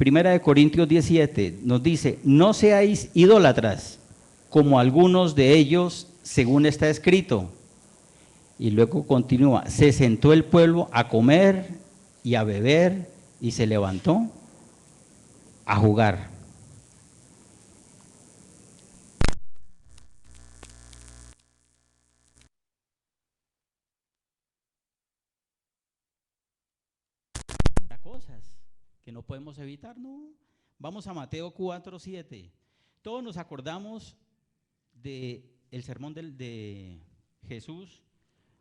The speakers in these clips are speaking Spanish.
Primera de Corintios 17 nos dice: no seáis idólatras, como algunos de ellos, según está escrito. Y luego continúa: se sentó el pueblo a comer y a beber y se levantó a jugar. Cosas que no podemos evitar, ¿no? Vamos a Mateo 4:7. Todos nos acordamos del sermón de Jesús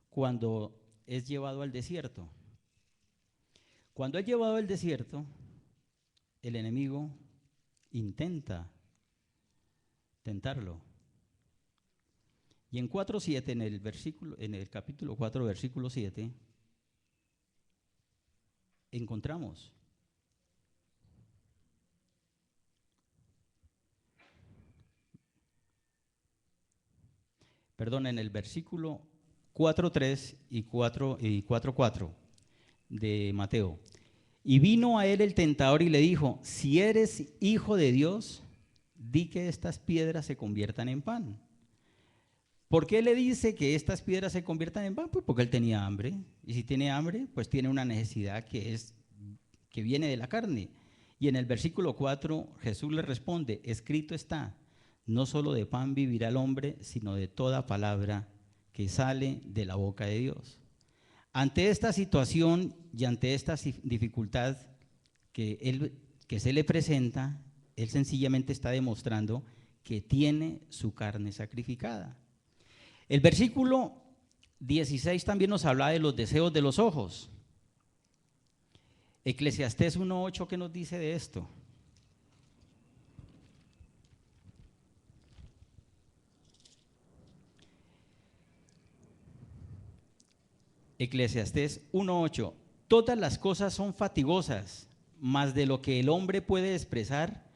cuando es llevado al desierto. Cuando es llevado al desierto, el enemigo intenta tentarlo. Y en 4:7, en el capítulo 4, versículo 7, encontramos: en el versículo 4:3 y 4:4 de Mateo. Y vino a él el tentador y le dijo: si eres hijo de Dios, di que estas piedras se conviertan en pan. ¿Por qué le dice que estas piedras se conviertan en pan? Pues porque él tenía hambre. Y si tiene hambre, pues tiene una necesidad que viene de la carne. Y en el versículo 4 Jesús le responde: escrito está, no solo de pan vivirá el hombre, sino de toda palabra que sale de la boca de Dios. Ante esta situación y ante esta dificultad que se le presenta, él sencillamente está demostrando que tiene su carne sacrificada. El versículo 16 también nos habla de los deseos de los ojos. Eclesiastés 1:8, ¿qué nos dice de esto? Eclesiastés 1:8: todas las cosas son fatigosas, mas de lo que el hombre puede expresar,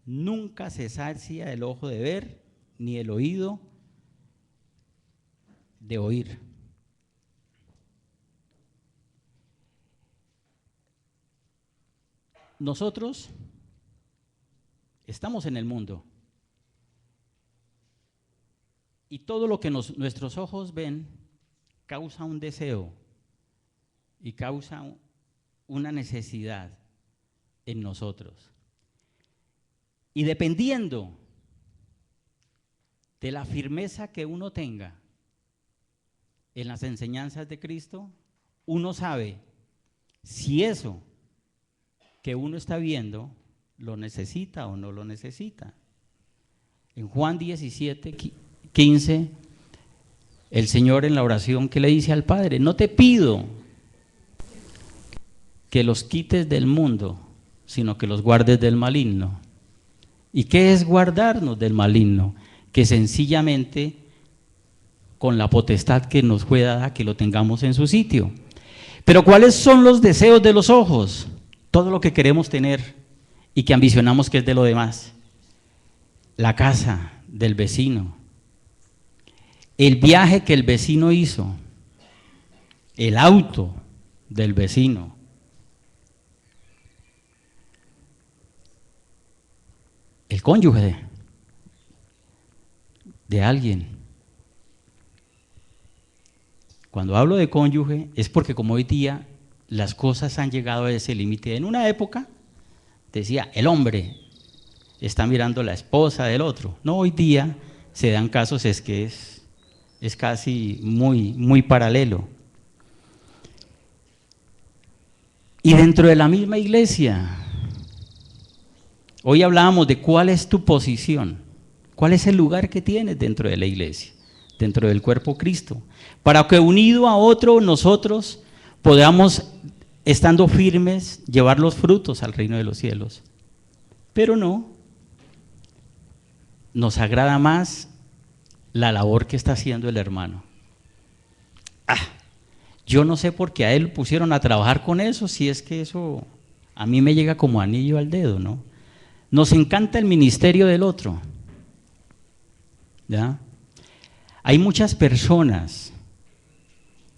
nunca se sacia el ojo de ver, ni el oído de oír. Nosotros estamos en el mundo y todo lo que nuestros ojos ven causa un deseo y causa una necesidad en nosotros. Y dependiendo de la firmeza que uno tenga en las enseñanzas de Cristo, uno sabe si eso que uno está viendo lo necesita o no lo necesita. En Juan 17:15, el Señor, en la oración que le dice al Padre: no te pido que los quites del mundo, sino que los guardes del maligno. ¿Y qué es guardarnos del maligno? Que sencillamente, con la potestad que nos fue dada, que lo tengamos en su sitio. Pero ¿cuáles son los deseos de los ojos? Todo lo que queremos tener y que ambicionamos que es de lo demás. La casa del vecino, el viaje que el vecino hizo, el auto del vecino, el cónyuge de alguien. Cuando hablo de cónyuge es porque, como hoy día las cosas han llegado a ese límite. En una época decía: el hombre está mirando la esposa del otro. No, hoy día se dan casos es casi muy paralelo. Y dentro de la misma iglesia, hoy hablábamos de cuál es tu posición, cuál es el lugar que tienes dentro de la iglesia, dentro del cuerpo Cristo, para que unido a otro nosotros podamos, estando firmes, llevar los frutos al reino de los cielos. Pero no, nos agrada más la labor que está haciendo el hermano. Yo no sé por qué a él pusieron a trabajar con eso, si es que eso a mí me llega como anillo al dedo, ¿no? Nos encanta el ministerio del otro, ¿ya? Hay muchas personas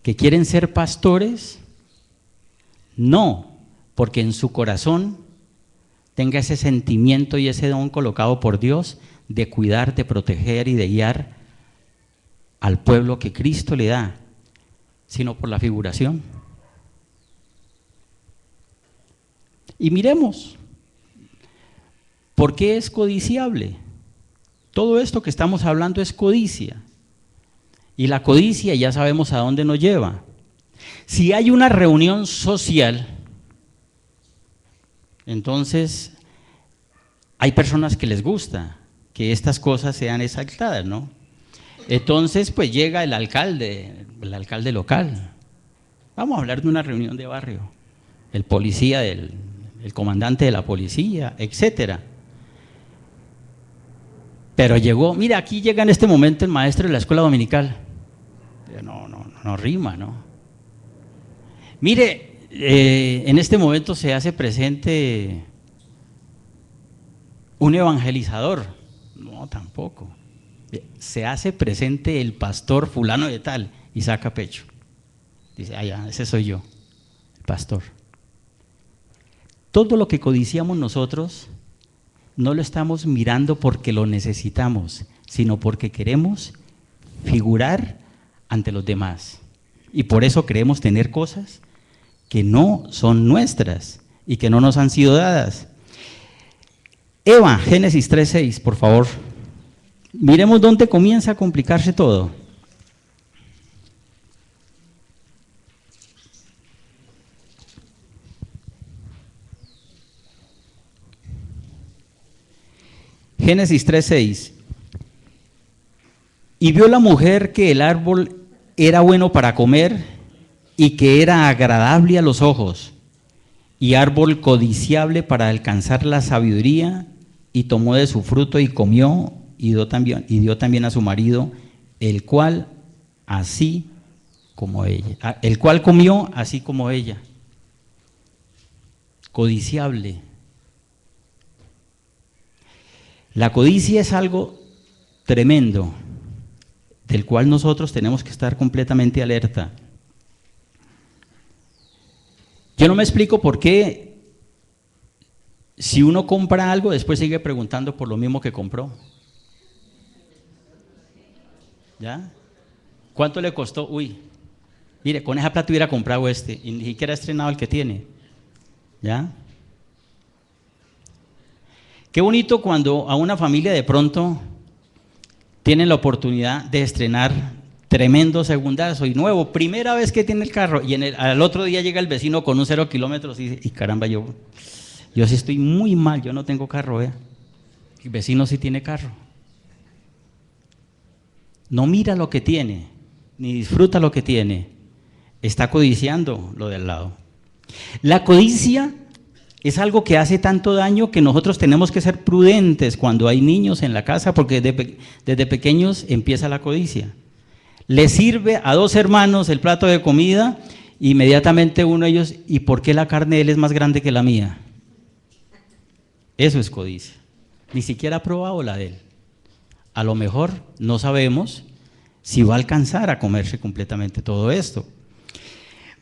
que quieren ser pastores, no porque en su corazón tenga ese sentimiento y ese don colocado por Dios de cuidar, de proteger y de guiar al pueblo que Cristo le da, sino por la figuración. Y miremos, ¿por qué es codiciable? Todo esto que estamos hablando es codicia. Y la codicia ya sabemos a dónde nos lleva. Si hay una reunión social, entonces hay personas que les gusta que estas cosas sean exaltadas, ¿no? Entonces, pues llega el alcalde local. Vamos a hablar de una reunión de barrio. El policía, el comandante de la policía, etcétera. Pero llegó, mira, aquí llega en este momento el maestro de la escuela dominical. No rima, ¿no? Mire, en este momento se hace presente un evangelizador. No, tampoco. Se hace presente el pastor fulano de tal y saca pecho. Dice, ah, ya, ese soy yo, el pastor. Todo lo que codiciamos nosotros no lo estamos mirando porque lo necesitamos, sino porque queremos figurar ante los demás. Y por eso queremos tener cosas que no son nuestras y que no nos han sido dadas. Eva, Génesis 3:6, por favor. Miremos dónde comienza a complicarse todo. Génesis 3:6. Y vio la mujer que el árbol era bueno para comer y que era agradable a los ojos y árbol codiciable para alcanzar la sabiduría, y tomó de su fruto y comió y dio también a su marido, el cual comió así como ella. Codiciable. La codicia es algo tremendo, del cual nosotros tenemos que estar completamente alerta. Yo no me explico por qué, si uno compra algo, después sigue preguntando por lo mismo que compró. ¿Ya? ¿Cuánto le costó? Uy, mire, con esa plata hubiera comprado este, y ni siquiera ha estrenado el que tiene. ¿Ya? Qué bonito cuando a una familia de pronto tienen la oportunidad de estrenar tremendo segundazo y nuevo, primera vez que tiene el carro, y al otro día llega el vecino con un 0 kilómetros y dice, y caramba, yo sí estoy muy mal, yo no tengo carro, el vecino sí tiene carro. No mira lo que tiene, ni disfruta lo que tiene, está codiciando lo de al lado. La codicia es algo que hace tanto daño que nosotros tenemos que ser prudentes cuando hay niños en la casa, porque desde pequeños empieza la codicia. Le sirve a dos hermanos el plato de comida, inmediatamente uno de ellos, ¿y por qué la carne de él es más grande que la mía? Eso es codicia. Ni siquiera ha probado la de él. A lo mejor no sabemos si va a alcanzar a comerse completamente todo esto.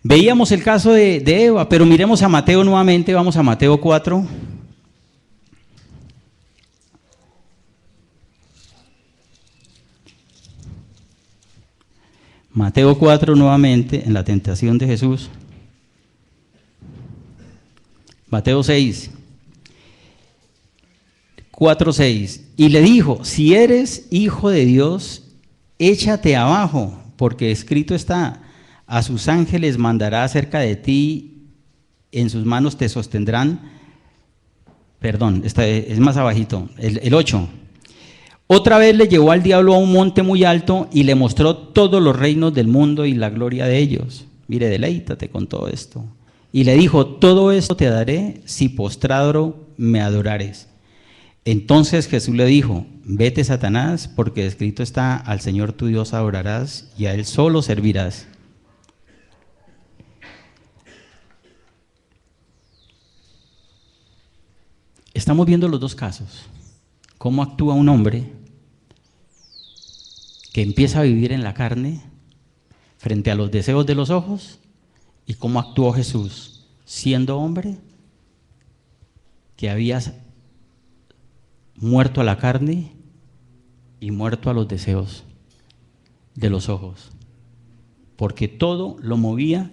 Veíamos el caso de Eva, pero miremos a Mateo nuevamente, vamos a Mateo 4. Mateo 4 nuevamente, en la tentación de Jesús. Mateo 6, 4:6. Y le dijo, si eres hijo de Dios, échate abajo, porque escrito está, a sus ángeles mandará acerca de ti, en sus manos te sostendrán. Perdón, es más abajito, el 8. Otra vez le llevó al diablo a un monte muy alto y le mostró todos los reinos del mundo y la gloria de ellos. Mire, deleítate con todo esto. Y le dijo, todo esto te daré si postrado me adorares. Entonces Jesús le dijo, vete Satanás, porque escrito está, al Señor tu Dios adorarás y a Él solo servirás. Estamos viendo los dos casos. Cómo actúa un hombre que empieza a vivir en la carne frente a los deseos de los ojos, y cómo actuó Jesús siendo hombre que habías muerto a la carne y muerto a los deseos de los ojos, porque todo lo movía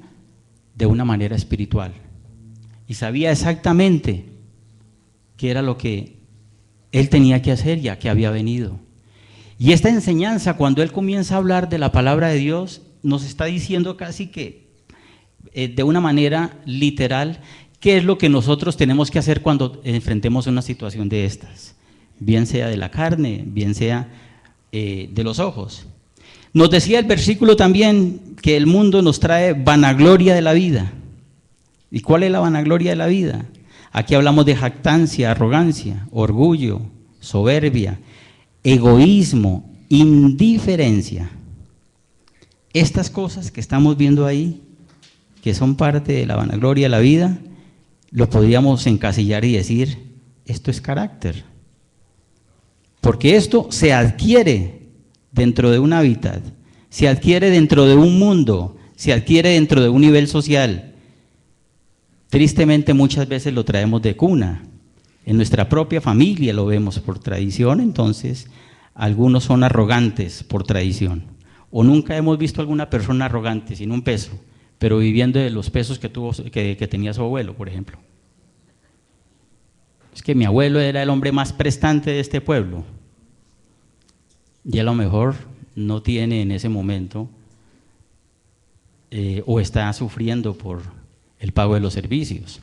de una manera espiritual y sabía exactamente qué era lo que él tenía que hacer ya que había venido. Y esta enseñanza, cuando él comienza a hablar de la palabra de Dios, nos está diciendo casi que de una manera literal qué es lo que nosotros tenemos que hacer cuando enfrentemos una situación de estas, bien sea de la carne, bien sea de los ojos. Nos decía el versículo también que el mundo nos trae vanagloria de la vida. ¿Y cuál es la vanagloria de la vida? Aquí hablamos de jactancia, arrogancia, orgullo, soberbia, egoísmo, indiferencia. Estas cosas que estamos viendo ahí, que son parte de la vanagloria de la vida, lo podríamos encasillar y decir, esto es carácter. Porque esto se adquiere dentro de un hábitat, se adquiere dentro de un mundo, se adquiere dentro de un nivel social. Tristemente muchas veces lo traemos de cuna. En nuestra propia familia lo vemos por tradición, entonces algunos son arrogantes por tradición. O nunca hemos visto a alguna persona arrogante, sin un peso, pero viviendo de los pesos que tenía su abuelo, por ejemplo. Es que mi abuelo era el hombre más prestante de este pueblo. Y a lo mejor no tiene en ese momento o está sufriendo por el pago de los servicios.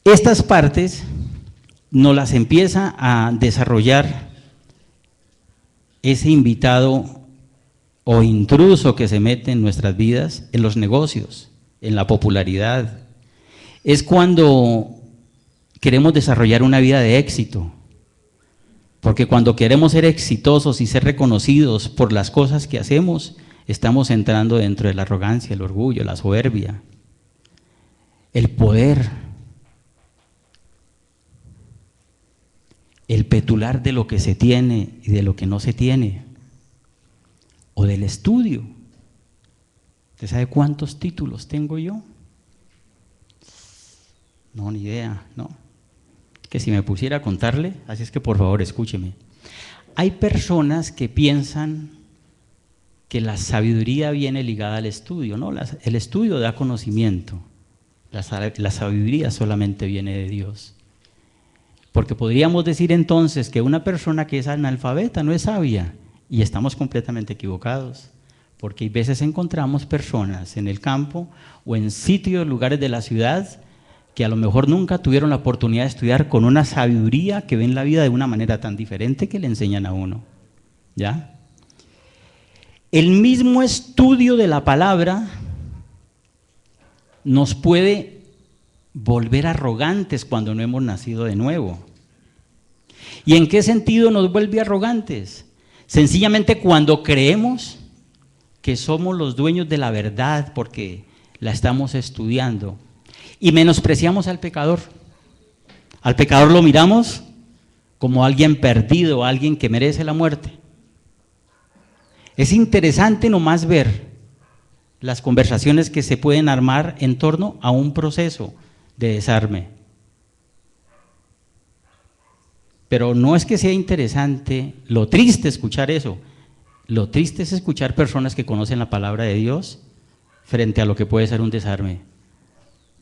Estas partes nos las empieza a desarrollar ese invitado o intruso que se mete en nuestras vidas, en los negocios, en la popularidad. Es cuando queremos desarrollar una vida de éxito, porque cuando queremos ser exitosos y ser reconocidos por las cosas que hacemos, estamos entrando dentro de la arrogancia, el orgullo, la soberbia, el poder, el petular de lo que se tiene y de lo que no se tiene, o del estudio. ¿Usted sabe cuántos títulos tengo yo? No, ni idea, no. Que si me pusiera a contarle, así es que por favor escúcheme. Hay personas que piensan que la sabiduría viene ligada al estudio, ¿no? El estudio da conocimiento, la sabiduría solamente viene de Dios. Porque podríamos decir entonces que una persona que es analfabeta no es sabia, y estamos completamente equivocados, porque hay veces encontramos personas en el campo o en sitios, lugares de la ciudad, que a lo mejor nunca tuvieron la oportunidad de estudiar con una sabiduría que ven la vida de una manera tan diferente que le enseñan a uno, ¿ya? El mismo estudio de la palabra nos puede volver arrogantes cuando no hemos nacido de nuevo. ¿Y en qué sentido nos vuelve arrogantes? Sencillamente cuando creemos que somos los dueños de la verdad porque la estamos estudiando y menospreciamos al pecador. Al pecador lo miramos como alguien perdido, alguien que merece la muerte. Es interesante nomás ver las conversaciones que se pueden armar en torno a un proceso de desarme. Pero no es que sea interesante, lo triste es escuchar eso. Lo triste es escuchar personas que conocen la palabra de Dios frente a lo que puede ser un desarme.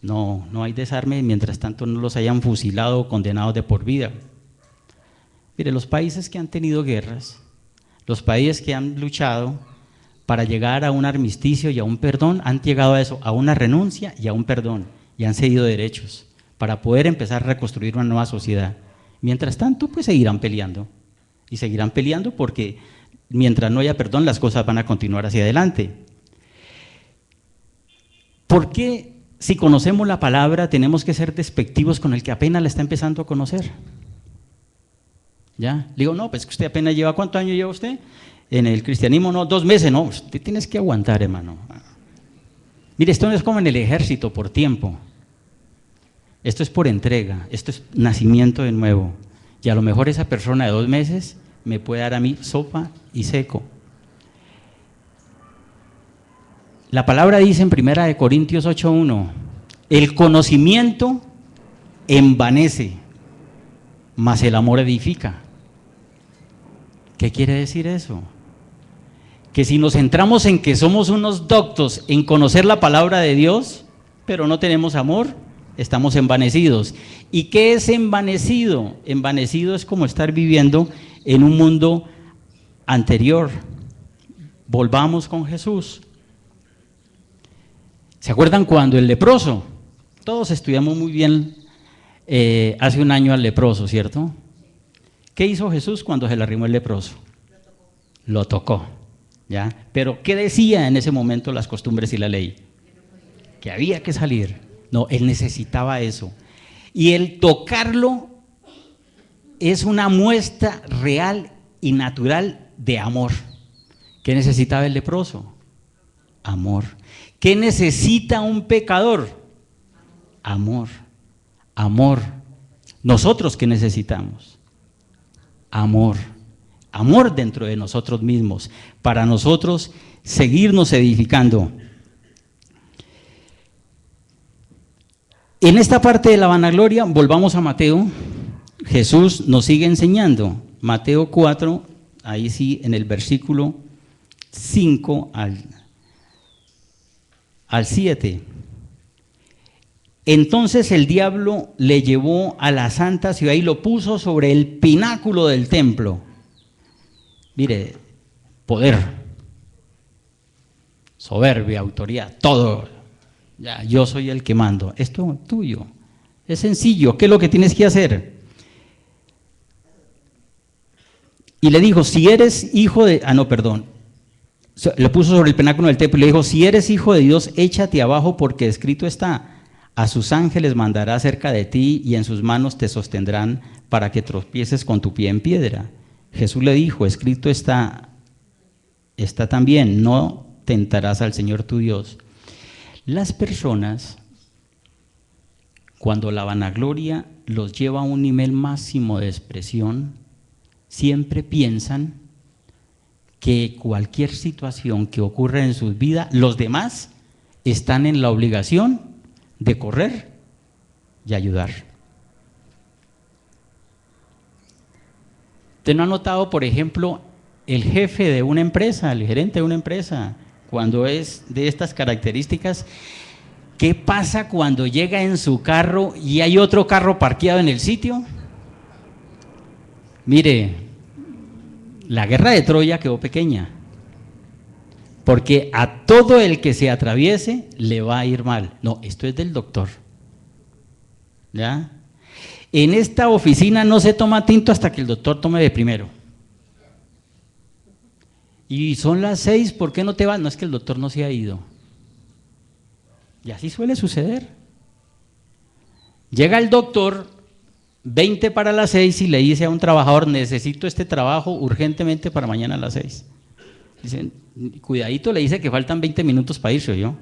No, no hay desarme, mientras tanto no los hayan fusilado o condenados de por vida. Mire, los países que han tenido guerras, los países que han luchado para llegar a un armisticio y a un perdón, han llegado a eso, a una renuncia y a un perdón, y han cedido derechos para poder empezar a reconstruir una nueva sociedad. Mientras tanto, pues seguirán peleando, y seguirán peleando porque mientras no haya perdón, las cosas van a continuar hacia adelante. ¿Por qué, si conocemos la palabra, tenemos que ser despectivos con el que apenas la está empezando a conocer? ¿Ya? Le digo, no, pues que usted apenas lleva, ¿cuántos años lleva usted? En el cristianismo, no, 2 meses, no, usted tienes que aguantar, hermano. Mire, esto no es como en el ejército por tiempo. Esto es por entrega, esto es nacimiento de nuevo. Y a lo mejor esa persona de 2 meses me puede dar a mí sopa y seco. La palabra dice en 1 Corintios 8:1, el conocimiento envanece, mas el amor edifica. ¿Qué quiere decir eso? Que si nos centramos en que somos unos doctos en conocer la palabra de Dios, pero no tenemos amor, estamos envanecidos. ¿Y qué es envanecido? Envanecido es como estar viviendo en un mundo anterior. Volvamos con Jesús. ¿Se acuerdan cuando el leproso? Todos estudiamos muy bien hace un año al leproso, ¿cierto? ¿Qué hizo Jesús cuando se le arrimó el leproso? Lo tocó, ¿ya? Pero ¿qué decía en ese momento las costumbres y la ley? Que había que salir. No, él necesitaba eso. Y el tocarlo es una muestra real y natural de amor. ¿Qué necesitaba el leproso? Amor. ¿Qué necesita un pecador? Amor. Amor. ¿Nosotros qué necesitamos? Amor. Amor dentro de nosotros mismos, para nosotros seguirnos edificando. En esta parte de la vanagloria, volvamos a Mateo. Jesús nos sigue enseñando. Mateo 4, ahí sí, en el versículo 5 al 7. Entonces el diablo le llevó a la santa ciudad y lo puso sobre el pináculo del templo. Mire, poder, soberbia, autoridad, todo. Ya, yo soy el que mando. Esto es tuyo. Es sencillo. ¿Qué es lo que tienes que hacer? Y le dijo, si eres hijo de... Lo puso sobre el pináculo del templo y le dijo, si eres hijo de Dios, échate abajo porque escrito está, a sus ángeles mandará cerca de ti y en sus manos te sostendrán para que tropieces con tu pie en piedra. Jesús le dijo, escrito está también, no tentarás al Señor tu Dios. Las personas, cuando la vanagloria los lleva a un nivel máximo de expresión, siempre piensan que cualquier situación que ocurra en sus vidas, los demás están en la obligación de correr y ayudar. ¿Usted no ha notado, por ejemplo, el jefe de una empresa, el gerente de una empresa, cuando es de estas características, qué pasa cuando llega en su carro y hay otro carro parqueado en el sitio? Mire, la guerra de Troya quedó pequeña, porque a todo el que se atraviese le va a ir mal. No, esto es del doctor, ¿ya? En esta oficina no se toma tinto hasta que el doctor tome de primero. Y son las 6, ¿por qué no te vas? No, es que el doctor no se ha ido. Y así suele suceder. Llega el doctor 20 para las 6 y le dice a un trabajador, necesito este trabajo urgentemente para mañana a las 6. Dicen, cuidadito, le dice que faltan 20 minutos para irse, ¿yo?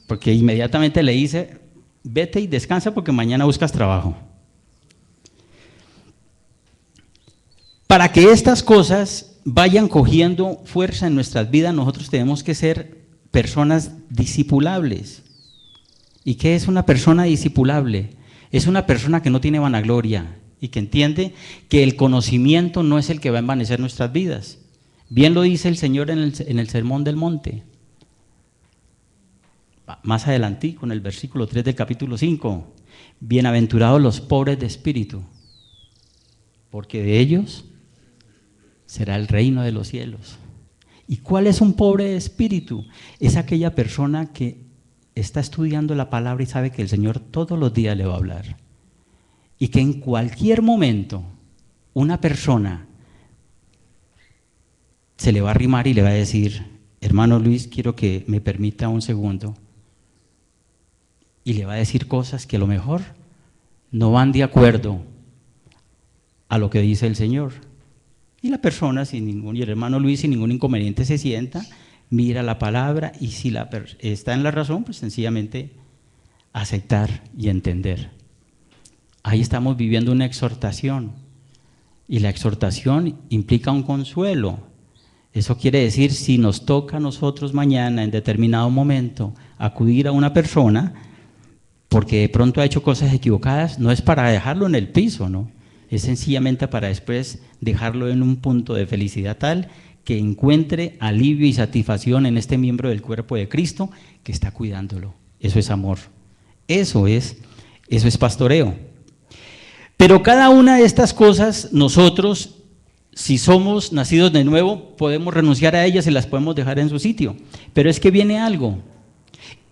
Porque inmediatamente le dice, vete y descansa porque mañana buscas trabajo. Para que estas cosas vayan cogiendo fuerza en nuestras vidas, nosotros tenemos que ser personas discipulables. ¿Y qué es una persona discipulable? Es una persona que no tiene vanagloria y que entiende que el conocimiento no es el que va a envanecer nuestras vidas. Bien lo dice el Señor en el Sermón del Monte. Más adelante, con el versículo 3 del capítulo 5. Bienaventurados los pobres de espíritu, porque de ellos será el reino de los cielos. ¿Y cuál es un pobre de espíritu? Es aquella persona que está estudiando la palabra y sabe que el Señor todos los días le va a hablar. Y que en cualquier momento una persona se le va a arrimar y le va a decir, hermano Luis, quiero que me permita un segundo. Y le va a decir cosas que a lo mejor no van de acuerdo a lo que dice el Señor. Y la persona, y el hermano Luis sin ningún inconveniente se sienta, mira la palabra y si está en la razón, pues sencillamente aceptar y entender. Ahí estamos viviendo una exhortación y la exhortación implica un consuelo. Eso quiere decir, si nos toca a nosotros mañana en determinado momento acudir a una persona, porque de pronto ha hecho cosas equivocadas, no es para dejarlo en el piso, ¿no? Es sencillamente para después dejarlo en un punto de felicidad tal que encuentre alivio y satisfacción en este miembro del cuerpo de Cristo que está cuidándolo. Eso es amor. Eso es pastoreo. Pero cada una de estas cosas nosotros, si somos nacidos de nuevo, podemos renunciar a ellas y las podemos dejar en su sitio. Pero es que viene algo.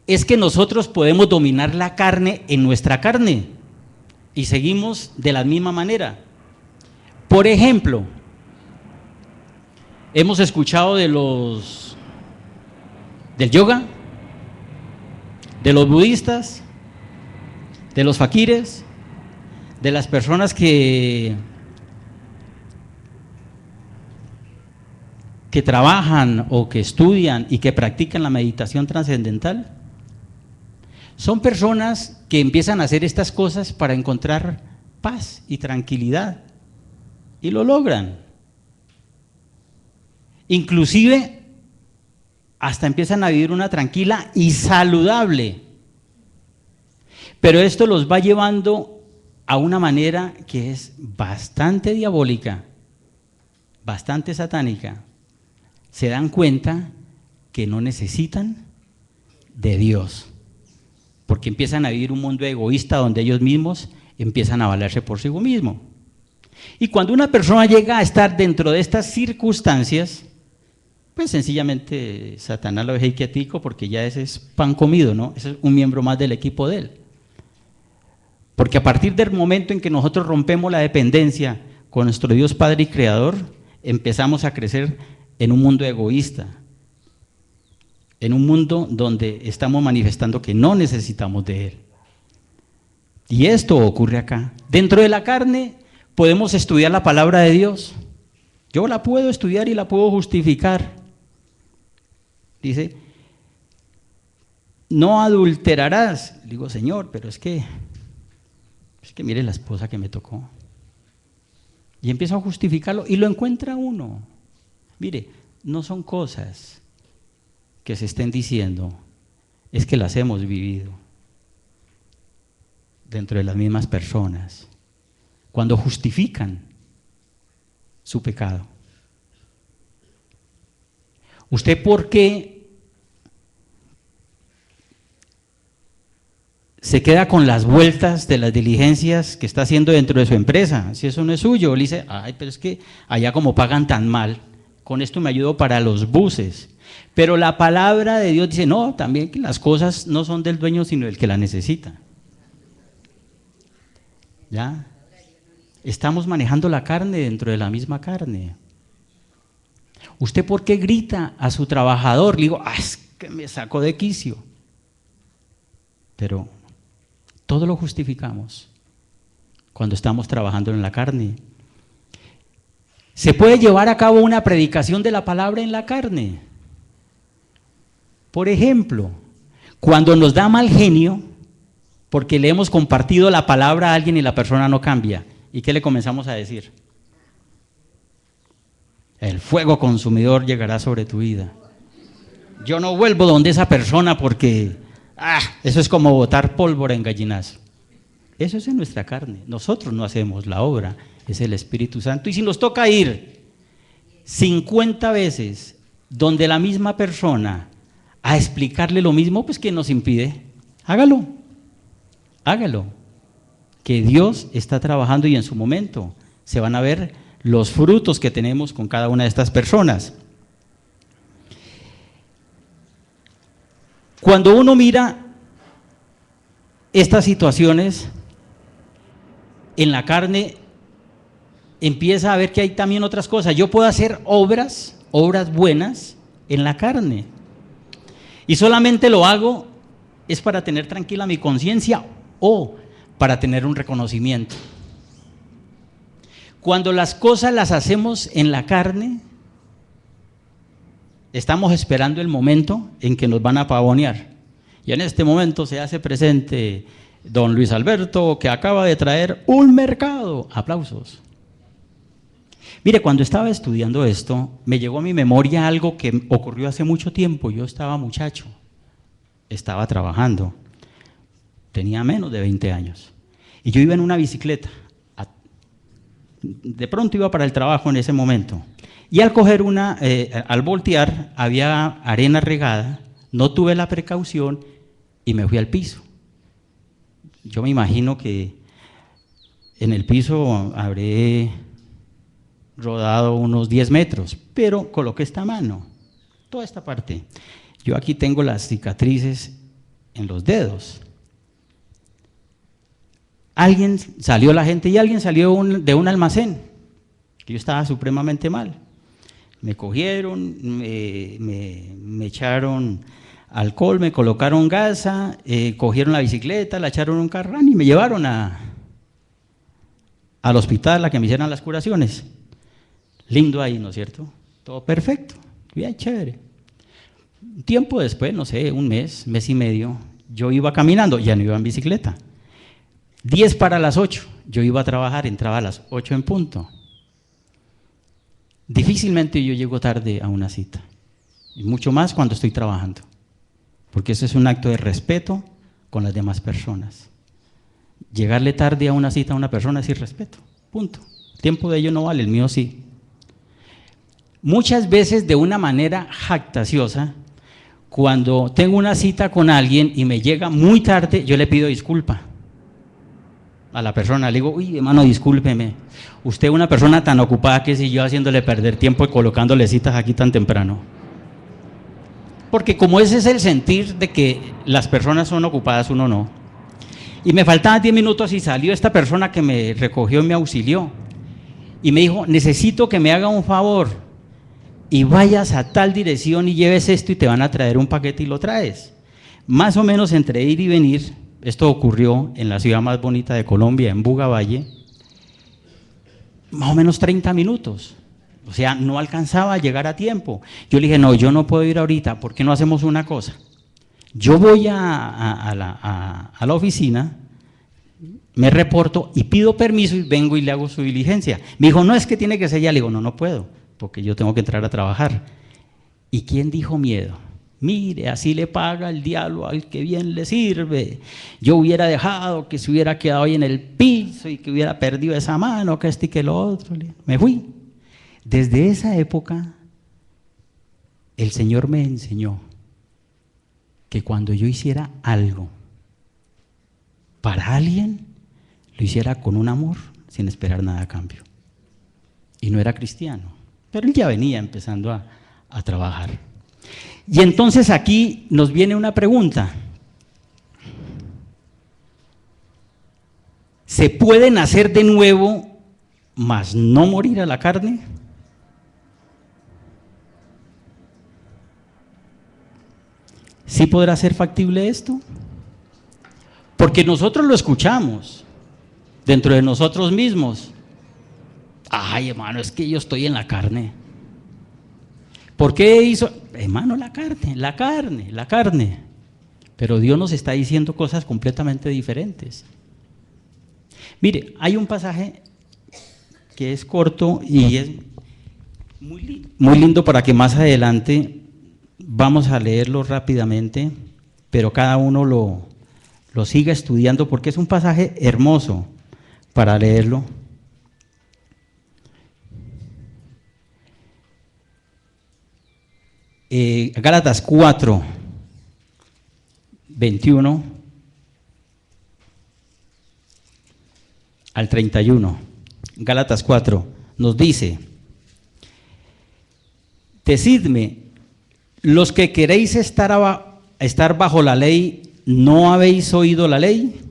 Es que nosotros podemos dominar la carne en nuestra carne y seguimos de la misma manera. Por ejemplo, hemos escuchado del yoga, de los budistas, de los faquires, de las personas que trabajan o que estudian y que practican la meditación trascendental. Son personas que empiezan a hacer estas cosas para encontrar paz y tranquilidad y lo logran. Inclusive hasta empiezan a vivir una tranquila y saludable. Pero esto los va llevando a una manera que es bastante diabólica, bastante satánica. Se dan cuenta que no necesitan de Dios, porque empiezan a vivir un mundo egoísta donde ellos mismos empiezan a valerse por sí mismos. Y cuando una persona llega a estar dentro de estas circunstancias, pues sencillamente Satanás lo deja quietico porque ya ese es pan comido, ¿no? Ese es un miembro más del equipo de él. Porque a partir del momento en que nosotros rompemos la dependencia con nuestro Dios Padre y Creador, empezamos a crecer en un mundo egoísta, en un mundo donde estamos manifestando que no necesitamos de Él. Y esto ocurre acá. Dentro de la carne podemos estudiar la palabra de Dios. Yo la puedo estudiar y la puedo justificar. Dice, no adulterarás. Digo, Señor, pero es que mire la esposa que me tocó. Y empiezo a justificarlo y lo encuentra uno. Mire, no son cosas que se estén diciendo, es que las hemos vivido dentro de las mismas personas, cuando justifican su pecado. ¿Usted por qué se queda con las vueltas de las diligencias que está haciendo dentro de su empresa? Si eso no es suyo, le dice, ay, pero es que allá como pagan tan mal, con esto me ayudo para los buses. Pero la palabra de Dios dice, no, también que las cosas no son del dueño, sino del que las necesita. ¿Ya? Estamos manejando la carne dentro de la misma carne. ¿Usted por qué grita a su trabajador? Le digo, es que me sacó de quicio. Pero todo lo justificamos cuando estamos trabajando en la carne. ¿Se puede llevar a cabo una predicación de la palabra en la carne? Por ejemplo, cuando nos da mal genio, porque le hemos compartido la palabra a alguien y la persona no cambia, ¿y qué le comenzamos a decir? El fuego consumidor llegará sobre tu vida. Yo no vuelvo donde esa persona porque eso es como botar pólvora en gallinazo. Eso es en nuestra carne. Nosotros no hacemos la obra, es el Espíritu Santo. Y si nos toca ir 50 veces donde la misma persona a explicarle lo mismo, pues ¿quién nos impide? Hágalo, hágalo. Que Dios está trabajando y en su momento se van a ver los frutos que tenemos con cada una de estas personas. Cuando uno mira estas situaciones en la carne, empieza a ver que hay también otras cosas. Yo puedo hacer obras buenas en la carne. Y solamente lo hago es para tener tranquila mi conciencia o para tener un reconocimiento. Cuando las cosas las hacemos en la carne, estamos esperando el momento en que nos van a pavonear. Y en este momento se hace presente don Luis Alberto, que acaba de traer un mercado. Aplausos. Mire, cuando estaba estudiando esto, me llegó a mi memoria algo que ocurrió hace mucho tiempo. Yo estaba muchacho, estaba trabajando. tenía menos de 20 años. Y yo iba en una bicicleta. De pronto iba para el trabajo en ese momento. Y al coger al voltear, había arena regada, no tuve la precaución y me fui al piso. Yo me imagino que en el piso habré rodado unos 10 metros, pero coloqué esta mano, toda esta parte. Yo aquí tengo las cicatrices en los dedos. La gente y alguien salió de un almacén, que yo estaba supremamente mal. Me cogieron, me echaron alcohol, me colocaron gasa, cogieron la bicicleta, la echaron en un carrán y me llevaron al hospital a que me hicieran las curaciones. Lindo ahí, ¿no es cierto? Todo perfecto, bien chévere. Un tiempo después, no sé, un mes y medio, yo iba caminando, ya no iba en bicicleta. 10 para las 8, yo iba a trabajar, entraba a las 8 en punto. Difícilmente yo llego tarde a una cita, y mucho más cuando estoy trabajando, porque eso es un acto de respeto con las demás personas. Llegarle tarde a una cita a una persona es irrespeto, punto. El tiempo de ellos no vale, el mío sí. Muchas veces de una manera jactanciosa, cuando tengo una cita con alguien y me llega muy tarde, yo le pido disculpa a la persona, le digo, uy, hermano, discúlpeme, usted es una persona tan ocupada que si yo haciéndole perder tiempo y colocándole citas aquí tan temprano. Porque como ese es el sentir de que las personas son ocupadas, uno no. Y me faltaban 10 minutos y salió esta persona que me recogió y me auxilió. Y me dijo, necesito que me haga un favor y vayas a tal dirección y lleves esto y te van a traer un paquete y lo traes. Más o menos entre ir y venir, esto ocurrió en la ciudad más bonita de Colombia, en Bugavalle, más o menos 30 minutos. O sea, no alcanzaba a llegar a tiempo. Yo le dije, no, yo no puedo ir ahorita, ¿por qué no hacemos una cosa? Yo voy a la oficina, me reporto y pido permiso y vengo y le hago su diligencia. Me dijo, no, es que tiene que ser ya. Le digo, no, no puedo, porque yo tengo que entrar a trabajar. ¿Y quién dijo miedo? Mire, así le paga el diablo al que bien le sirve. Yo hubiera dejado que se hubiera quedado ahí en el piso y que hubiera perdido esa mano, que este y que lo otro. Me fui. Desde esa época, el Señor me enseñó que cuando yo hiciera algo para alguien, lo hiciera con un amor, sin esperar nada a cambio. Y no era cristiano, pero él ya venía empezando a trabajar. Y entonces aquí nos viene una pregunta. ¿Se puede nacer de nuevo, mas no morir a la carne? ¿Sí podrá ser factible esto? Porque nosotros lo escuchamos dentro de nosotros mismos. Ay, hermano, es que yo estoy en la carne. ¿Por qué hizo? Hermano, la carne. Pero Dios nos está diciendo cosas completamente diferentes. Mire, hay un pasaje que es corto y es muy lindo para que más adelante vamos a leerlo rápidamente, pero cada uno lo siga estudiando porque es un pasaje hermoso para leerlo. Gálatas 4, 21 al 31. Gálatas 4 nos dice: decidme, los que queréis estar bajo la ley, ¿no habéis oído la ley?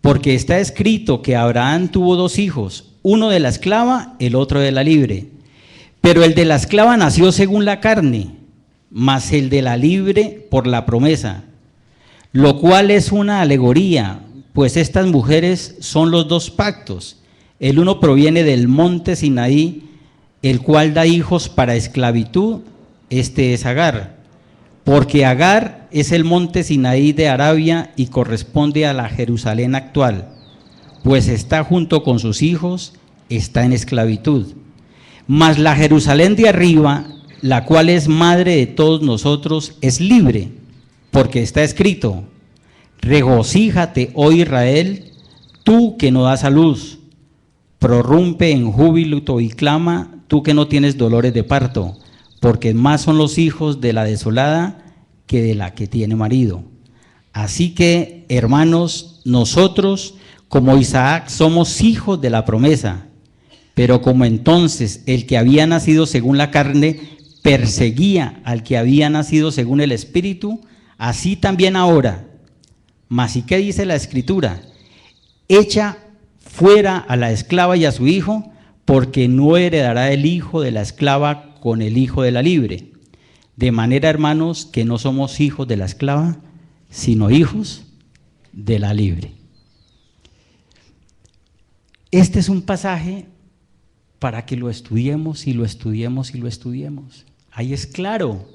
Porque está escrito que Abraham tuvo 2 hijos, uno de la esclava, el otro de la libre. Pero el de la esclava nació según la carne, mas el de la libre por la promesa, lo cual es una alegoría, pues estas mujeres son los 2 pactos. El uno proviene del monte Sinaí, el cual da hijos para esclavitud, este es Agar. Porque Agar es el monte Sinaí de Arabia y corresponde a la Jerusalén actual, pues está junto con sus hijos, está en esclavitud. Mas la Jerusalén de arriba, la cual es madre de todos nosotros, es libre, porque está escrito: Regocíjate, oh Israel, tú que no das a luz. Prorrumpe en júbilo y clama, tú que no tienes dolores de parto, porque más son los hijos de la desolada que de la que tiene marido. Así que, hermanos, nosotros, como Isaac, somos hijos de la promesa. Pero como entonces el que había nacido según la carne perseguía al que había nacido según el Espíritu, así también ahora. Mas ¿y qué dice la Escritura? Echa fuera a la esclava y a su hijo, porque no heredará el hijo de la esclava con el hijo de la libre. De manera, hermanos, que no somos hijos de la esclava, sino hijos de la libre. Este es un pasaje para que lo estudiemos y lo estudiemos y lo estudiemos. Ahí es claro.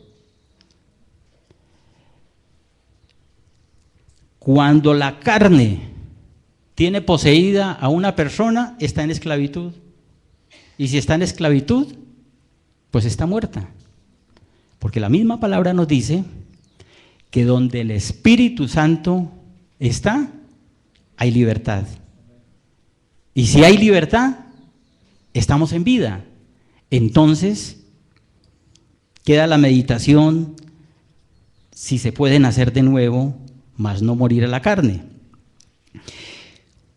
Cuando la carne tiene poseída a una persona, está en esclavitud. Y si está en esclavitud, pues está muerta. Porque la misma palabra nos dice que donde el Espíritu Santo está, hay libertad. Y si hay libertad, estamos en vida. Entonces, queda la meditación, si se puede nacer de nuevo, mas no morir a la carne.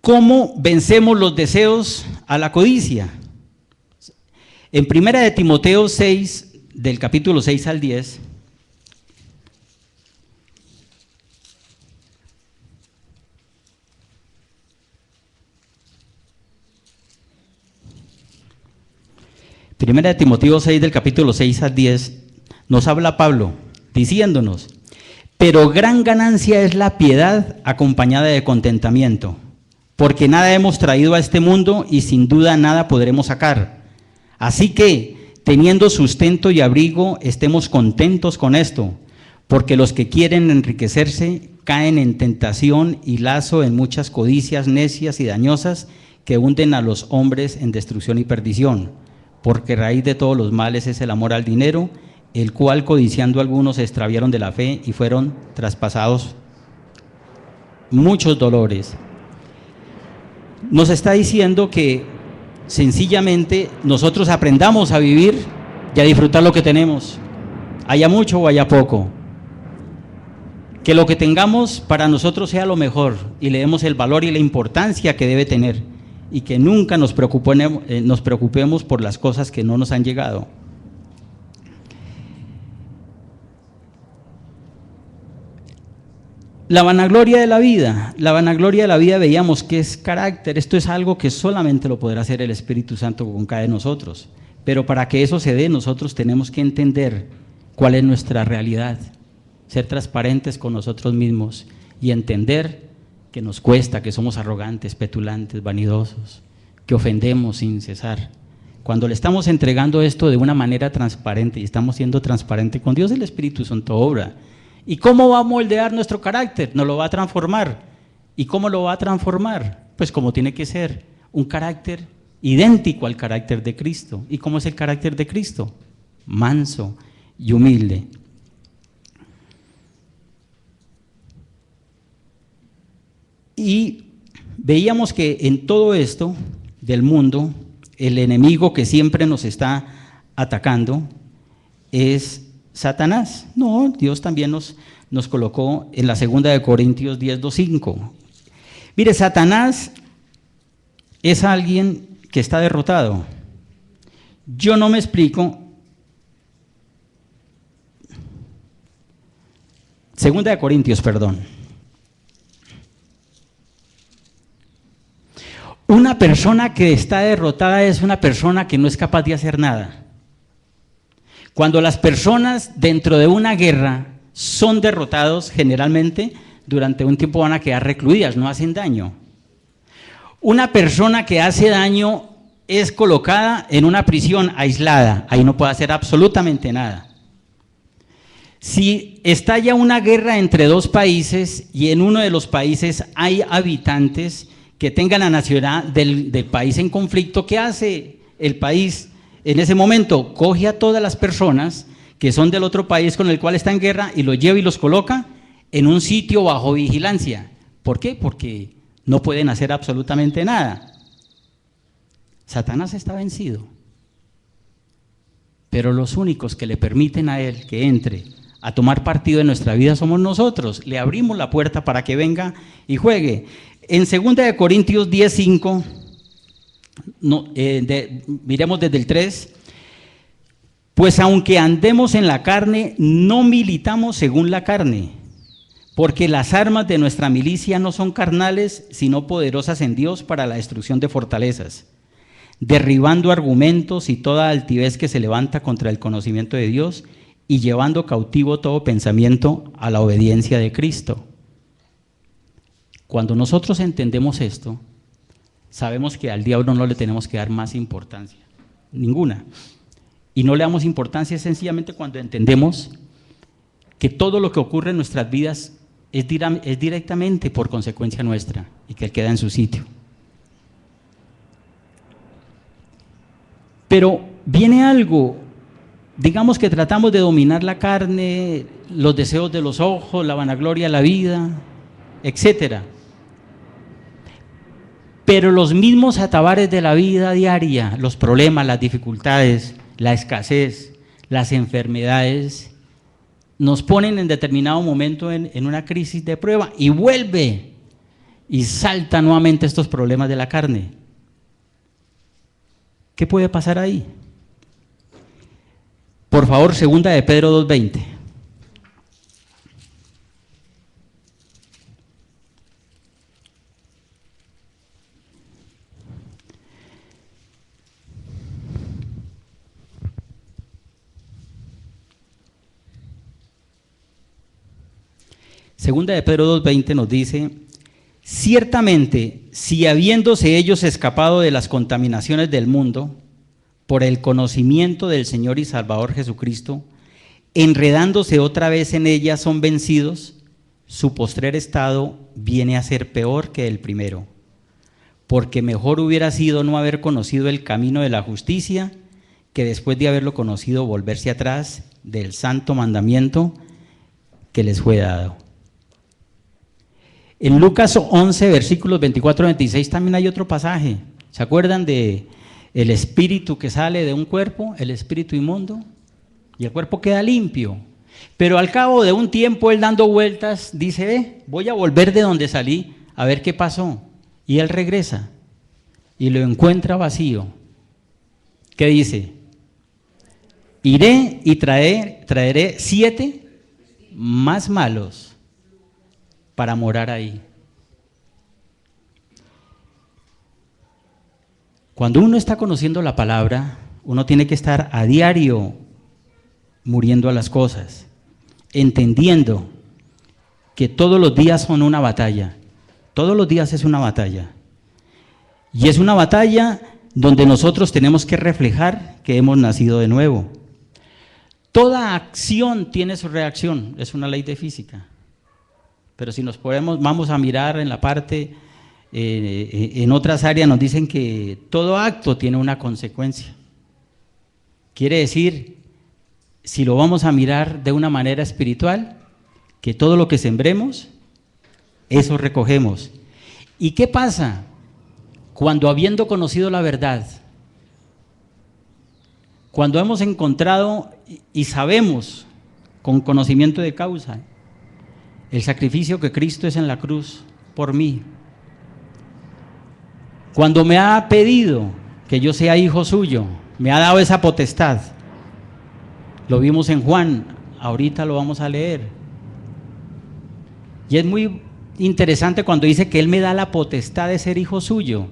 ¿Cómo vencemos los deseos a la codicia? En 1 de Timoteo 6, del capítulo 6 al 10, Primera de Timoteo 6, del capítulo 6 al 10, nos habla Pablo diciéndonos: pero gran ganancia es la piedad acompañada de contentamiento, porque nada hemos traído a este mundo y sin duda nada podremos sacar. Así que, teniendo sustento y abrigo, estemos contentos con esto, porque los que quieren enriquecerse caen en tentación y lazo en muchas codicias necias y dañosas que hunden a los hombres en destrucción y perdición. Porque raíz de todos los males es el amor al dinero, el cual codiciando algunos se extraviaron de la fe y fueron traspasados muchos dolores. Nos está diciendo que sencillamente nosotros aprendamos a vivir y a disfrutar lo que tenemos, haya mucho o haya poco. Que lo que tengamos para nosotros sea lo mejor y le demos el valor y la importancia que debe tener, y que nunca nos preocupemos por las cosas que no nos han llegado. La vanagloria de la vida. La vanagloria de la vida veíamos que es carácter. Esto es algo que solamente lo podrá hacer el Espíritu Santo con cada de nosotros. Pero para que eso se dé, nosotros tenemos que entender cuál es nuestra realidad, ser transparentes con nosotros mismos y entender que nos cuesta, que somos arrogantes, petulantes, vanidosos, que ofendemos sin cesar. Cuando le estamos entregando esto de una manera transparente y estamos siendo transparentes con Dios, el Espíritu Santo obra. ¿Y cómo va a moldear nuestro carácter? Nos lo va a transformar. ¿Y cómo lo va a transformar? Pues como tiene que ser, un carácter idéntico al carácter de Cristo. ¿Y cómo es el carácter de Cristo? Manso y humilde. Y veíamos que en todo esto del mundo, el enemigo que siempre nos está atacando es Satanás. No, Dios también nos colocó en la 2 de Corintios 10:2-5. Mire, Satanás es alguien que está derrotado. Yo no me explico. 2 de Corintios, perdón. Una persona que está derrotada es una persona que no es capaz de hacer nada. Cuando las personas dentro de una guerra son derrotados, generalmente durante un tiempo van a quedar recluidas, no hacen daño. Una persona que hace daño es colocada en una prisión aislada, ahí no puede hacer absolutamente nada. Si estalla una guerra entre dos países y en uno de los países hay habitantes que tengan la nacionalidad del país en conflicto, ¿qué hace el país en ese momento? Coge a todas las personas que son del otro país con el cual está en guerra y los lleva y los coloca en un sitio bajo vigilancia. ¿Por qué? Porque no pueden hacer absolutamente nada. Satanás está vencido. Pero los únicos que le permiten a él que entre a tomar partido de nuestra vida somos nosotros. Le abrimos la puerta para que venga y juegue. En 2 de Corintios 10:5, miremos desde el 3, pues aunque andemos en la carne, no militamos según la carne, porque las armas de nuestra milicia no son carnales, sino poderosas en Dios para la destrucción de fortalezas, derribando argumentos y toda altivez que se levanta contra el conocimiento de Dios y llevando cautivo todo pensamiento a la obediencia de Cristo. Cuando nosotros entendemos esto, sabemos que al diablo no le tenemos que dar más importancia, ninguna. Y no le damos importancia sencillamente cuando entendemos que todo lo que ocurre en nuestras vidas es directamente por consecuencia nuestra y que Él queda en su sitio. Pero viene algo, digamos que tratamos de dominar la carne, los deseos de los ojos, la vanagloria de la vida, etcétera. Pero los mismos atabares de la vida diaria, los problemas, las dificultades, la escasez, las enfermedades, nos ponen en determinado momento en una crisis de prueba y vuelve y salta nuevamente estos problemas de la carne. ¿Qué puede pasar ahí? Por favor, 2 de Pedro 2:20. Segunda de Pedro 2:20 nos dice: ciertamente, si habiéndose ellos escapado de las contaminaciones del mundo, por el conocimiento del Señor y Salvador Jesucristo, enredándose otra vez en ellas son vencidos, su postrer estado viene a ser peor que el primero, porque mejor hubiera sido no haber conocido el camino de la justicia, que después de haberlo conocido volverse atrás del santo mandamiento que les fue dado. En Lucas 11, versículos 24-26 también hay otro pasaje. ¿Se acuerdan de el espíritu que sale de un cuerpo, el espíritu inmundo? Y el cuerpo queda limpio. Pero al cabo de un tiempo él dando vueltas dice, voy a volver de donde salí a ver qué pasó. Y él regresa y lo encuentra vacío. ¿Qué dice? Iré y traeré 7 más malos para morar ahí. Cuando uno está conociendo la palabra, uno tiene que estar a diario muriendo a las cosas, entendiendo que todos los días son una batalla. Todos los días es una batalla. Y es una batalla donde nosotros tenemos que reflejar que hemos nacido de nuevo. Toda acción tiene su reacción, es una ley de física. Pero si vamos a mirar en la parte, en otras áreas nos dicen que todo acto tiene una consecuencia. Quiere decir, si lo vamos a mirar de una manera espiritual, que todo lo que sembremos, eso recogemos. ¿Y qué pasa? Cuando habiendo conocido la verdad, cuando hemos encontrado y sabemos con conocimiento de causa el sacrificio que Cristo es en la cruz por mí, cuando me ha pedido que yo sea hijo suyo, me ha dado esa potestad, lo vimos en Juan, ahorita lo vamos a leer, y es muy interesante cuando dice que Él me da la potestad de ser hijo suyo,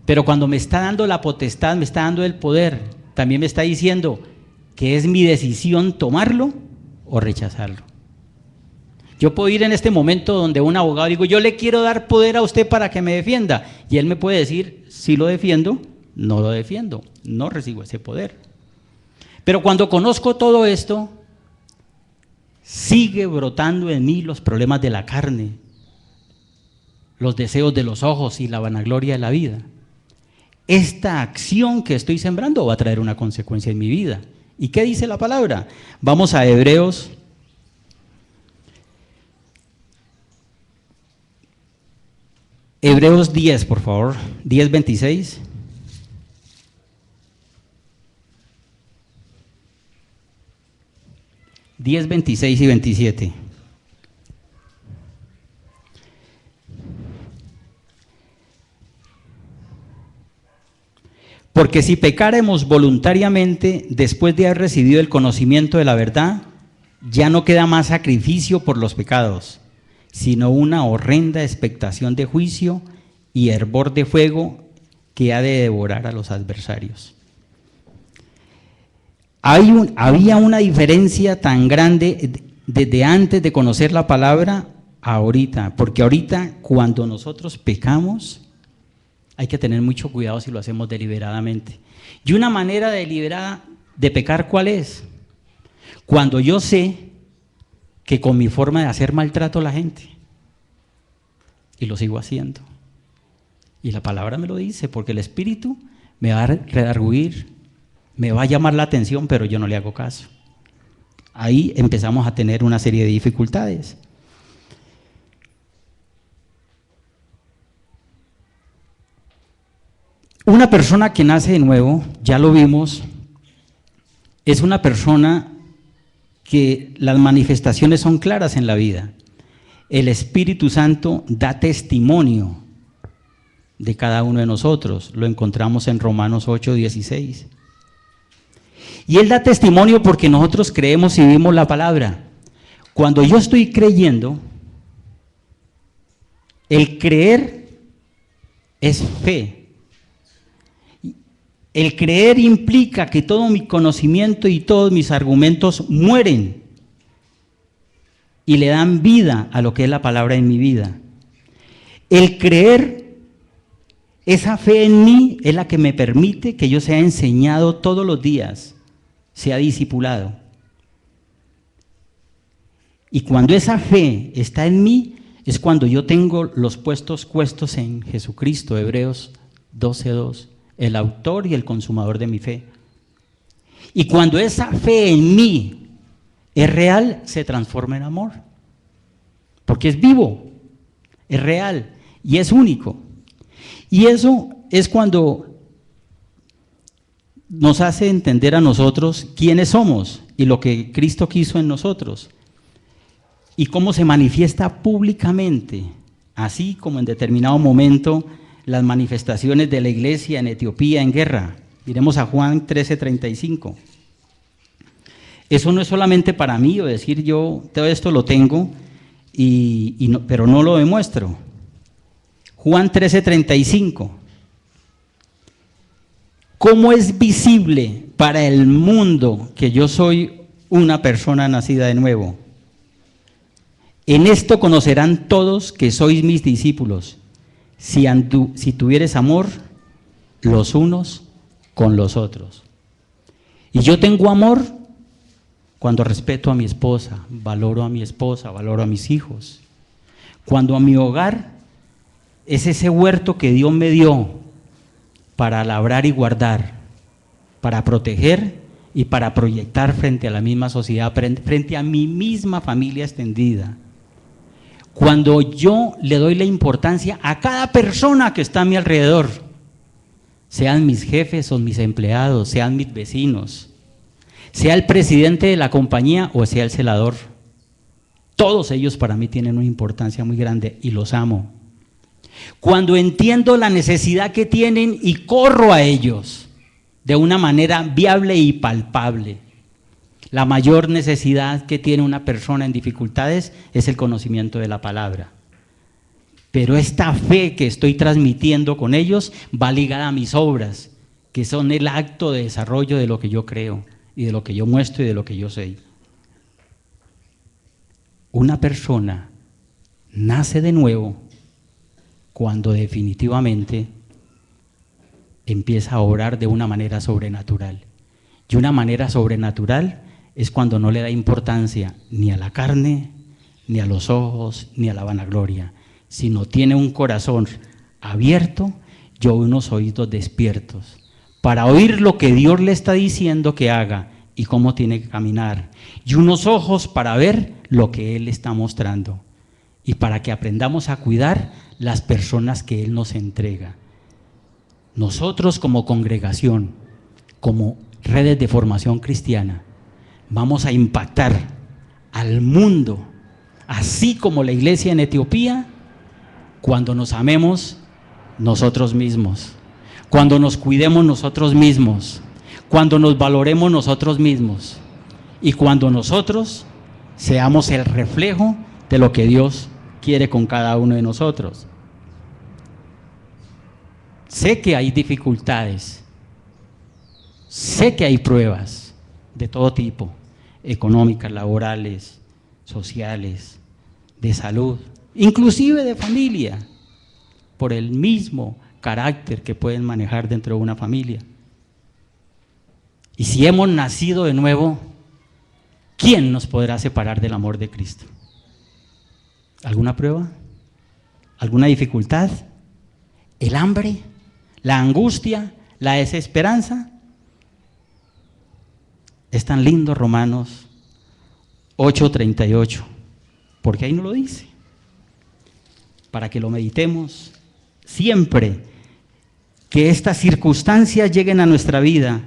pero cuando me está dando la potestad, me está dando el poder, también me está diciendo que es mi decisión tomarlo o rechazarlo. Yo puedo ir en este momento donde un abogado digo, yo le quiero dar poder a usted para que me defienda, y él me puede decir, si lo defiendo, no lo defiendo, no recibo ese poder. Pero cuando conozco todo esto, sigue brotando en mí los problemas de la carne, los deseos de los ojos y la vanagloria de la vida. Esta acción que estoy sembrando va a traer una consecuencia en mi vida. ¿Y qué dice la palabra? Vamos a Hebreos Hebreos 10, por favor, 10, 26. Diez, 26 y 27. Porque si pecáremos voluntariamente después de haber recibido el conocimiento de la verdad, ya no queda más sacrificio por los pecados, sino una horrenda expectación de juicio y hervor de fuego que ha de devorar a los adversarios. Había una diferencia tan grande desde antes de conocer la palabra a ahorita, porque ahorita cuando nosotros pecamos hay que tener mucho cuidado si lo hacemos deliberadamente. Y una manera deliberada de pecar, ¿cuál es? Cuando yo sé que con mi forma de hacer maltrato a la gente y lo sigo haciendo. Y la palabra me lo dice, porque el Espíritu me va a redarguir, me va a llamar la atención, pero yo no le hago caso. Ahí empezamos a tener una serie de dificultades. Una persona que nace de nuevo, ya lo vimos, es una persona que las manifestaciones son claras en la vida. El Espíritu Santo da testimonio de cada uno de nosotros. Lo encontramos en Romanos 8, 16. Y Él da testimonio porque nosotros creemos y vivimos la palabra. Cuando yo estoy creyendo, el creer es fe. El creer implica que todo mi conocimiento y todos mis argumentos mueren y le dan vida a lo que es la palabra en mi vida. El creer, esa fe en mí es la que me permite que yo sea enseñado todos los días, sea discipulado. Y cuando esa fe está en mí, es cuando yo tengo los puestos en Jesucristo, Hebreos 12:2. El autor y el consumador de mi fe. Y cuando esa fe en mí es real, se transforma en amor. Porque es vivo, es real y es único. Y eso es cuando nos hace entender a nosotros quiénes somos y lo que Cristo quiso en nosotros. Y cómo se manifiesta públicamente, así como en determinado momento las manifestaciones de la iglesia en Etiopía en guerra. Iremos a Juan 13:35. Eso no es solamente para mí, o decir yo todo esto lo tengo, pero no lo demuestro. Juan 13:35. ¿Cómo es visible para el mundo que yo soy una persona nacida de nuevo? En esto conocerán todos que sois mis discípulos, si tuvieres amor los unos con los otros. Y yo tengo amor cuando respeto a mi esposa, valoro a mi esposa, valoro a mis hijos. Cuando a mi hogar es ese huerto que Dios me dio para labrar y guardar, para proteger y para proyectar frente a la misma sociedad, frente a mi misma familia extendida. Cuando yo le doy la importancia a cada persona que está a mi alrededor, sean mis jefes o mis empleados, sean mis vecinos, sea el presidente de la compañía o sea el celador, todos ellos para mí tienen una importancia muy grande y los amo. Cuando entiendo la necesidad que tienen y corro a ellos de una manera viable y palpable. La mayor necesidad que tiene una persona en dificultades es el conocimiento de la palabra. Pero esta fe que estoy transmitiendo con ellos va ligada a mis obras, que son el acto de desarrollo de lo que yo creo y de lo que yo muestro y de lo que yo sé. Una persona nace de nuevo cuando definitivamente empieza a obrar de una manera sobrenatural. Y una manera sobrenatural es cuando no le da importancia ni a la carne, ni a los ojos, ni a la vanagloria, sino tiene un corazón abierto y unos oídos despiertos para oír lo que Dios le está diciendo que haga y cómo tiene que caminar, y unos ojos para ver lo que Él está mostrando. y para que aprendamos a cuidar las personas que Él nos entrega. Nosotros como congregación, como redes de formación cristiana, vamos a impactar al mundo, así como la iglesia en Etiopía, cuando nos amemos nosotros mismos, cuando nos cuidemos nosotros mismos, cuando nos valoremos nosotros mismos y cuando nosotros seamos el reflejo de lo que Dios quiere con cada uno de nosotros. Sé que hay dificultades, sé que hay pruebas de todo tipo, económicas, laborales, sociales, de salud, inclusive de familia, por el mismo carácter que pueden manejar dentro de una familia. Y si hemos nacido de nuevo, ¿quién nos podrá separar del amor de Cristo? ¿Alguna prueba? ¿Alguna dificultad? ¿El hambre? ¿La angustia? ¿La desesperanza? Es tan lindo Romanos 8:38, porque ahí no lo dice. Para que lo meditemos siempre que estas circunstancias lleguen a nuestra vida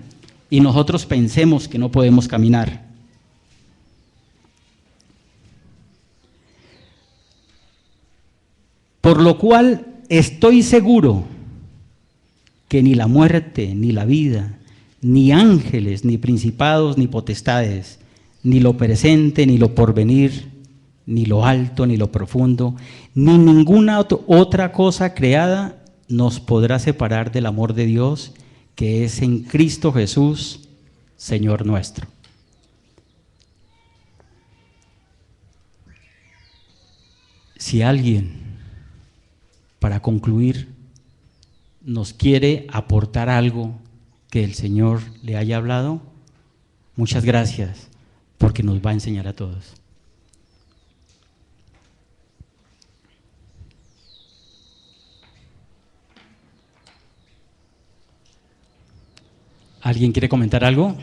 y nosotros pensemos que no podemos caminar. Por lo cual estoy seguro que ni la muerte, ni la vida, ni ángeles, ni principados, ni potestades, ni lo presente, ni lo porvenir, ni lo alto, ni lo profundo, ni ninguna otra cosa creada nos podrá separar del amor de Dios que es en Cristo Jesús, Señor nuestro. Si alguien, para concluir, nos quiere aportar algo que el Señor le haya hablado, muchas gracias, porque nos va a enseñar a todos. ¿Alguien quiere comentar algo?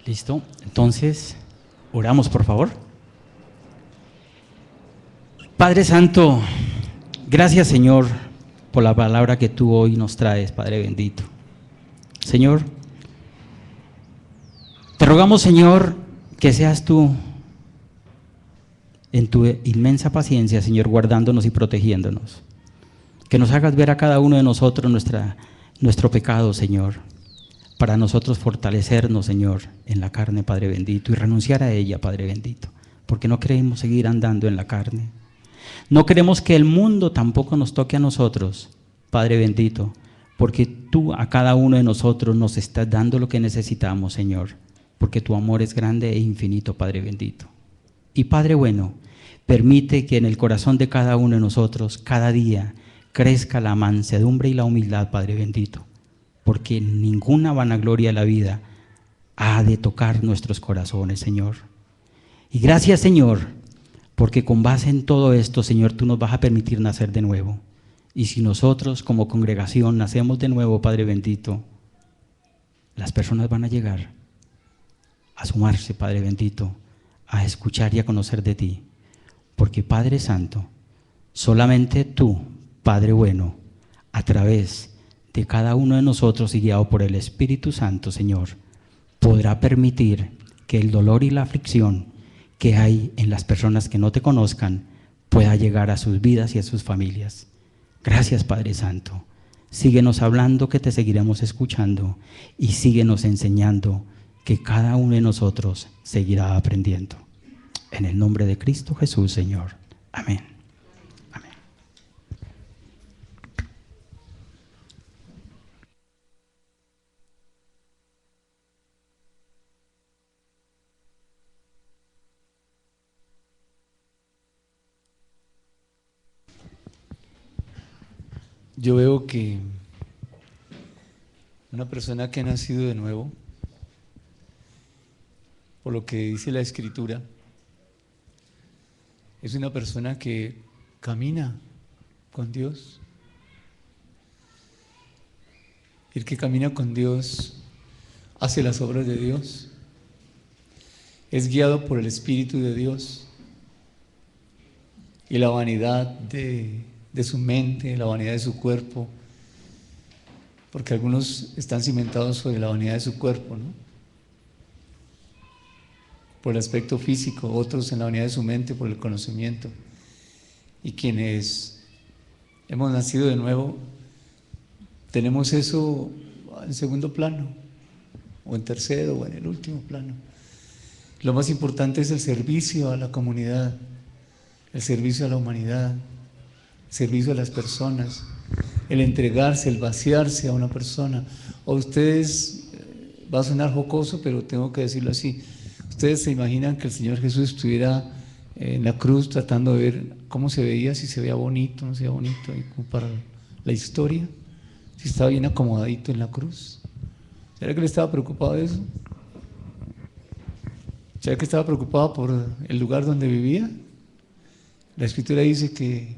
Listo, entonces oramos por favor. Padre Santo, gracias Señor por la palabra que tú hoy nos traes, Padre bendito. Señor, te rogamos Señor que seas tú en tu inmensa paciencia, Señor, guardándonos y protegiéndonos. Que nos hagas ver a cada uno de nosotros nuestro pecado, Señor, para nosotros fortalecernos, Señor, en la carne, Padre bendito, y renunciar a ella, Padre bendito, porque no queremos seguir andando en la carne. No queremos que el mundo tampoco nos toque a nosotros, Padre bendito, porque tú a cada uno de nosotros nos estás dando lo que necesitamos, Señor, porque tu amor es grande e infinito, Padre bendito. Y Padre bueno, permite que en el corazón de cada uno de nosotros, cada día, crezca la mansedumbre y la humildad, Padre bendito, porque ninguna vanagloria de la vida ha de tocar nuestros corazones, Señor. Y gracias, Señor, porque con base en todo esto, Señor, tú nos vas a permitir nacer de nuevo. Y si nosotros como congregación nacemos de nuevo, Padre bendito, las personas van a llegar a sumarse, Padre bendito, a escuchar y a conocer de ti. Porque Padre Santo, solamente tú, Padre bueno, a través de cada uno de nosotros y guiado por el Espíritu Santo, Señor, podrá permitir que el dolor y la aflicción que hay en las personas que no te conozcan pueda llegar a sus vidas y a sus familias. Gracias, Padre Santo. Síguenos hablando, que te seguiremos escuchando, y síguenos enseñando, que cada uno de nosotros seguirá aprendiendo. En el nombre de Cristo Jesús, Señor. Amén. Amén. Yo veo que una persona que ha nacido de nuevo, por lo que dice la Escritura, es una persona que camina con Dios, El que camina con Dios hace las obras de Dios, es guiado por el Espíritu de Dios, y la vanidad de su mente, la vanidad de su cuerpo, porque algunos están cimentados sobre la vanidad de su cuerpo, ¿no? Por el aspecto físico, otros en la vanidad de su mente, por el conocimiento. Y quienes hemos nacido de nuevo, tenemos eso en segundo plano, o en tercero, o en el último plano. Lo más importante es el servicio a la comunidad, el servicio a la humanidad, el servicio a las personas, el entregarse, el vaciarse a una persona. O ustedes, va a sonar jocoso, pero tengo que decirlo así, ustedes se imaginan que el Señor Jesús estuviera en la cruz tratando de ver cómo se veía, si se veía bonito, no se veía bonito, y como para la historia, si estaba bien acomodadito en la cruz. ¿Será que él estaba preocupado de eso? ¿Será que estaba preocupado por el lugar donde vivía? La Escritura dice que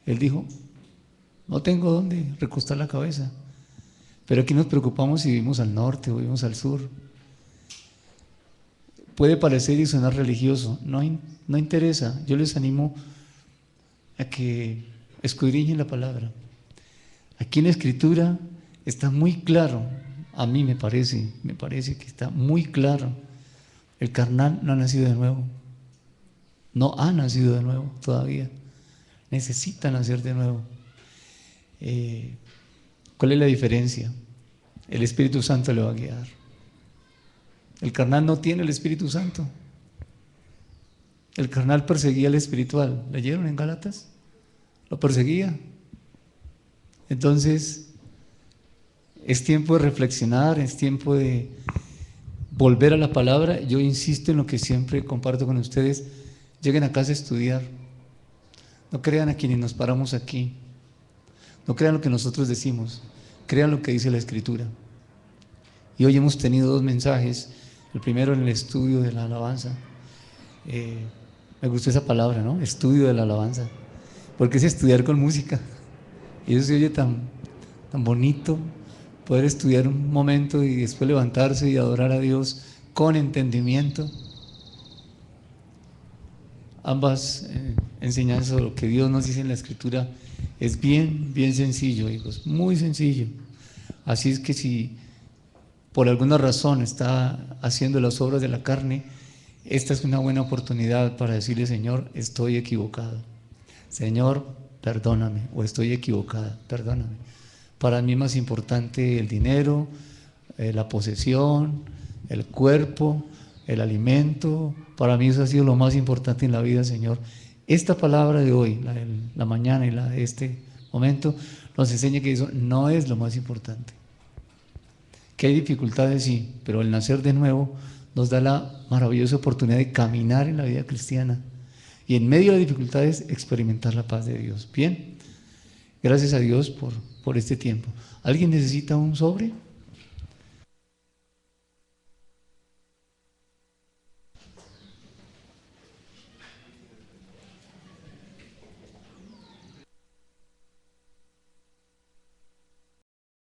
él dijo: no tengo dónde recostar la cabeza. Pero aquí nos preocupamos si vivimos al norte o vivimos al sur. Puede parecer y sonar religioso, no interesa. Yo les animo a que escudriñen la palabra. Aquí en la Escritura está muy claro, a mí me parece que está muy claro. El carnal no ha nacido de nuevo, no ha nacido de nuevo todavía, necesita nacer de nuevo. ¿Cuál es la diferencia? El Espíritu Santo le va a guiar. El carnal no tiene el Espíritu Santo. El carnal perseguía al espiritual. ¿Leyeron en Gálatas? Lo perseguía. Entonces, es tiempo de reflexionar, es tiempo de volver a la palabra. Yo insisto en lo que siempre comparto con ustedes: lleguen a casa a estudiar. No crean a quienes nos paramos aquí. No crean lo que nosotros decimos. Crean lo que dice la Escritura. Y hoy hemos tenido dos mensajes. El primero en el estudio de la alabanza. Me gustó esa palabra, ¿no? Estudio de la alabanza. Porque es estudiar con música. Y eso se oye tan bonito, poder estudiar un momento y después levantarse y adorar a Dios con entendimiento. Ambas enseñanzas de lo que Dios nos dice en la Escritura es bien sencillo, hijos, muy sencillo. Así es que si por alguna razón está haciendo las obras de la carne, esta es una buena oportunidad para decirle: Señor, estoy equivocado. Señor, perdóname, o estoy equivocada, perdóname. Para mí es más importante el dinero, la posesión, el cuerpo, el alimento. Para mí eso ha sido lo más importante en la vida, Señor. Esta palabra de hoy, la mañana y la de este momento, nos enseña que eso no es lo más importante. Que hay dificultades, sí, pero el nacer de nuevo nos da la maravillosa oportunidad de caminar en la vida cristiana y en medio de las dificultades experimentar la paz de Dios. Bien, gracias a Dios por este tiempo. ¿Alguien necesita un sobre?